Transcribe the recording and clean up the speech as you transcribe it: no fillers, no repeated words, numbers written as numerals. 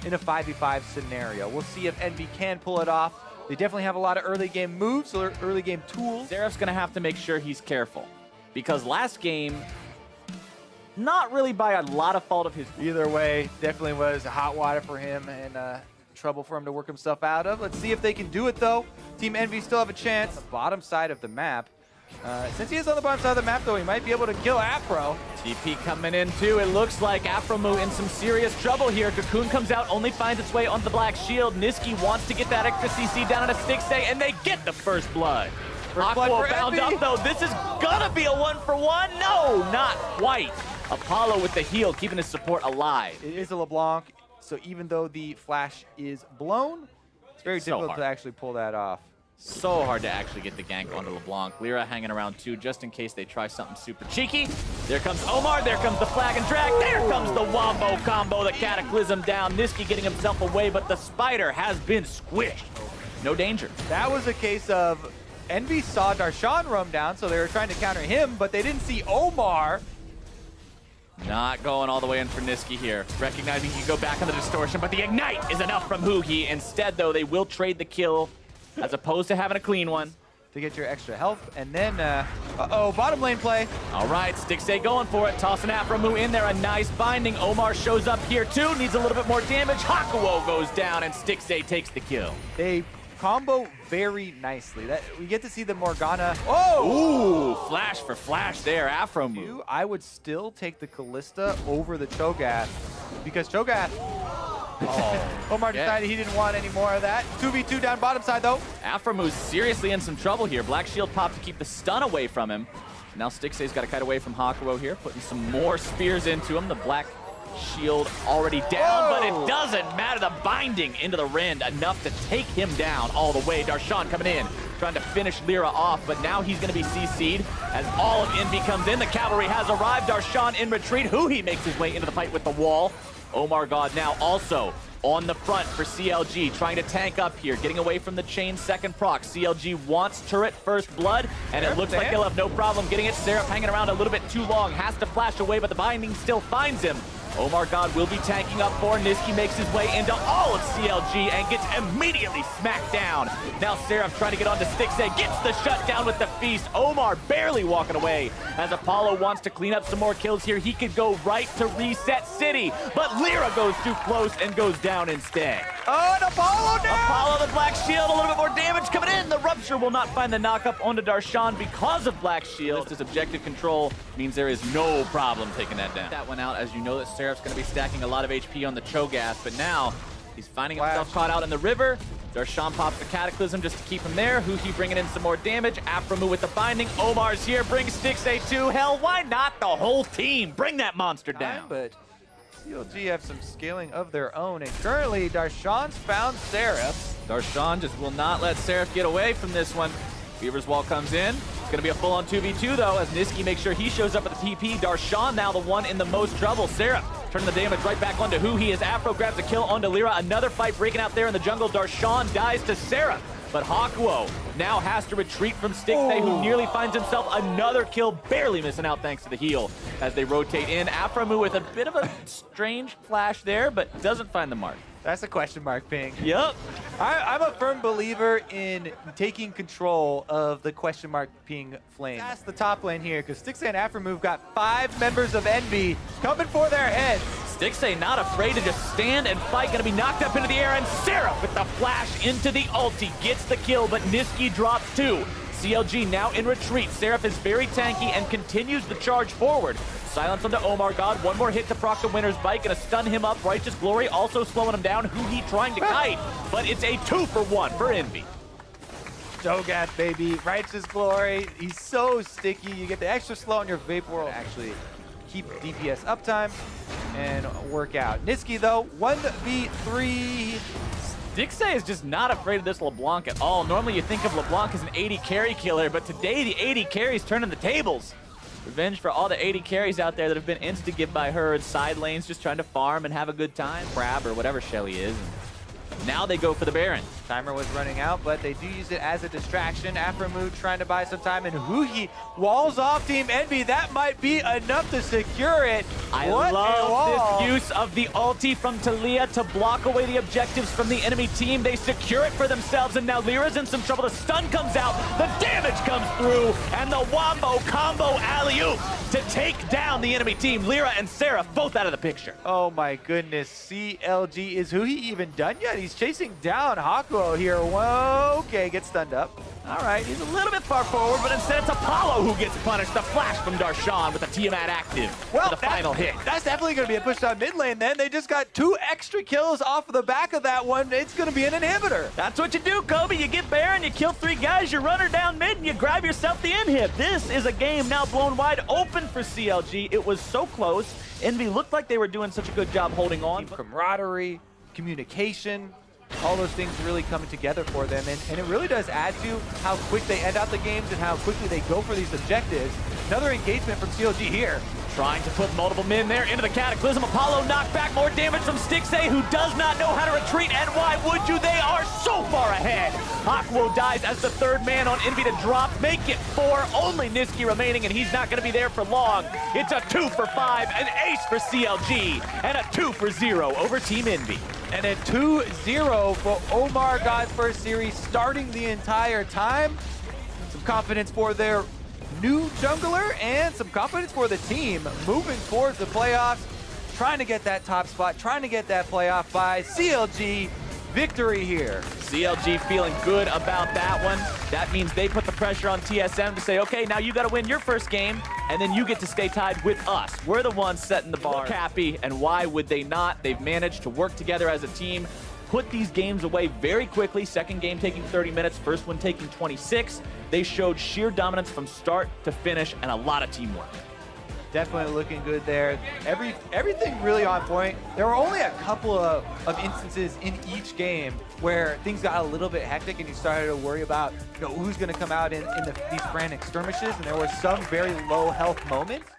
in a 5v5 scenario. We'll see if Envy can pull it off. They definitely have a lot of early game moves, or early game tools. Seraph's gonna have to make sure he's careful, because last game, not really by a lot of fault of his. Either way, definitely was hot water for him and trouble for him to work himself out of. Let's see if they can do it though. Team Envy still have a chance. The bottom side of the map. Since he is on the bottom side of the map though, he might be able to kill Afro. TP coming in too. It looks like Afromu in some serious trouble here. Cocoon comes out, only finds its way onto the black shield. Niski wants to get that extra CC down on a Stixay, and they get the first blood. Aqua bound up though. This is gonna be a 1-for-1. No, not quite. Apollo with the heal, keeping his support alive. It is a LeBlanc, so even though the flash is blown, it's very difficult to actually pull that off. So hard to actually get the gank onto LeBlanc. Lyra hanging around too, just in case they try something super cheeky. There comes Omar, there comes the flag and drag, there comes the wombo combo, the cataclysm down. Niski getting himself away, but the spider has been squished. No danger. That was a case of Envy saw Darshan roam down, so they were trying to counter him, but they didn't see Omar. Not going all the way in for Niski here. Recognizing he can go back on the distortion, but the ignite is enough from Huhi. Instead, though, they will trade the kill as opposed to having a clean one. To get your extra health, and then, bottom lane play. All right, Stixay going for it. Tossing Afromu in there, a nice binding. Omar shows up here too, needs a little bit more damage. Hakuo goes down, and Stixay takes the kill. They combo very nicely. We get to see the Morgana. Oh! Ooh, flash for flash there, Afromu. I would still take the Callista over the Cho'Gath, because Cho'Gath, Omar decided he didn't want any more of that. 2v2 down bottom side though. Afromu's seriously in some trouble here. Black Shield popped to keep the stun away from him. Now Stixay's got to kite away from Hakuo here, putting some more spears into him. The Black Shield already down, but it doesn't matter. The binding into the Rend, enough to take him down all the way. Darshan coming in, trying to finish Lyra off, but now he's going to be CC'd as all of Envy comes in. The cavalry has arrived. Darshan in retreat. Huhi makes his way into the fight with the wall. Omar God now also on the front for CLG, trying to tank up here, getting away from the chain second proc. CLG wants turret first blood, and it looks like they'll have no problem getting it. Seraph hanging around a little bit too long, has to flash away, but the binding still finds him. Omar God will be tanking up for Niski, makes his way into all of CLG and gets immediately smacked down. Now Seraph trying to get onto Stixay, gets the shutdown with the feast. Omar barely walking away as Apollo wants to clean up some more kills here. He could go right to reset city, but Lyra goes too close and goes down instead. Oh, and Apollo down! Apollo, the Black Shield, a little bit more damage coming in. The Rupture will not find the knock-up onto Darshan because of Black Shield. His objective control means there is no problem taking that down. That went out, as you know that Seraph's going to be stacking a lot of HP on the Cho'Gath, but now he's finding himself caught out in the river. Darshan pops the Cataclysm just to keep him there. Huhi bringing in some more damage. Afromu with the binding. Omar's here, brings Stixay to hell. Why not the whole team? Bring that monster down. But CLG have some scaling of their own, and currently Darshan's found Seraph. Darshan just will not let Seraph get away from this one. Beaver's Wall comes in. It's going to be a full-on 2v2, though, as Niski makes sure he shows up at the TP. Darshan now the one in the most trouble. Seraph turning the damage right back onto Huhi as Afro grabs a kill onto Lyra. Another fight breaking out there in the jungle. Darshan dies to Seraph, but Hakuo now has to retreat from Stixay, who nearly finds himself another kill, barely missing out thanks to the heal as they rotate in. Afromu with a bit of a strange flash there, but doesn't find the mark. That's a question mark, Ping. Yep. I'm a firm believer in taking control of the question mark Ping flame. That's the top lane here, because Stixay and Afromu got 5 members of Envy coming for their heads. Stixay not afraid to just stand and fight, gonna be knocked up into the air, and Seraph with the flash into the ulti gets the kill, but Niski drops too. CLG now in retreat. Seraph is very tanky and continues the charge forward. Silence onto Omar God. One more hit to proc the winner's bite. Gonna stun him up. Righteous Glory also slowing him down. Huhi trying to kite, but it's a 2-for-1 for Envy. Cho'Gath, baby. Righteous Glory. He's so sticky. You get the extra slow on your Vapor World. Actually keep DPS uptime and work out. Niski, though, 1v3. Stixay is just not afraid of this LeBlanc at all. Normally you think of LeBlanc as an 80 carry killer, but today the 80 carries turning the tables. Revenge for all the 80 carries out there that have been insta-give by her in side lanes, just trying to farm and have a good time. Crab or whatever Shelly is. Now they go for the Baron. Timer was running out, but they do use it as a distraction. Aframu trying to buy some time, and Huhi walls off Team Envy. That might be enough to secure it. I What love this use of the ulti from Talia to block away the objectives from the enemy team. They secure it for themselves, and now Lyra's in some trouble. The stun comes out, the damage comes through, and the Wombo combo alley-oop to take down the enemy team. Lyra and Seraph both out of the picture. Oh my goodness, CLG. Is Huhi even done yet? He's chasing down Hakuo here. Whoa, okay, gets stunned up. All right, he's a little bit far forward, but instead it's Apollo who gets punished. The flash from Darshan with the Tiamat active for the final hit. That's definitely going to be a push down mid lane then. They just got 2 extra kills off of the back of that one. It's going to be an inhibitor. That's what you do, Kobe. You get Baron, you kill 3 guys, you run her down mid, and you grab yourself the inhib. This is a game now blown wide open for CLG. It was so close. Envy looked like they were doing such a good job holding on. Camaraderie, communication, all those things really coming together for them, and it really does add to how quick they end out the games and how quickly they go for these objectives. Another engagement from CLG here. Trying to put multiple men there into the Cataclysm. Apollo knocked back, more damage from Stixay, who does not know how to retreat, and why would you? They are so far ahead. Hakuo dies as the 3rd man on Envy to drop, make it 4, only Niski remaining, and he's not gonna be there for long. It's a 2 for 5, an ace for CLG, and a 2 for 0 over Team Envy. And a 2-0 for Omar God's first series, starting the entire time. Some confidence for their new jungler and some confidence for the team moving towards the playoffs, trying to get that top spot, trying to get that playoff bye. CLG victory here. CLG feeling good about that one. That means they put the pressure on TSM to say, okay, now you got to win your first game, and then you get to stay tied with us. We're the ones setting the bar. Look happy, and why would they not? They've managed to work together as a team, put these games away very quickly. Second game taking 30 minutes, first one taking 26. They showed sheer dominance from start to finish and a lot of teamwork. Definitely looking good there. Everything really on point. There were only a couple of instances in each game where things got a little bit hectic and you started to worry about, who's going to come out in these frantic skirmishes, and there were some very low health moments.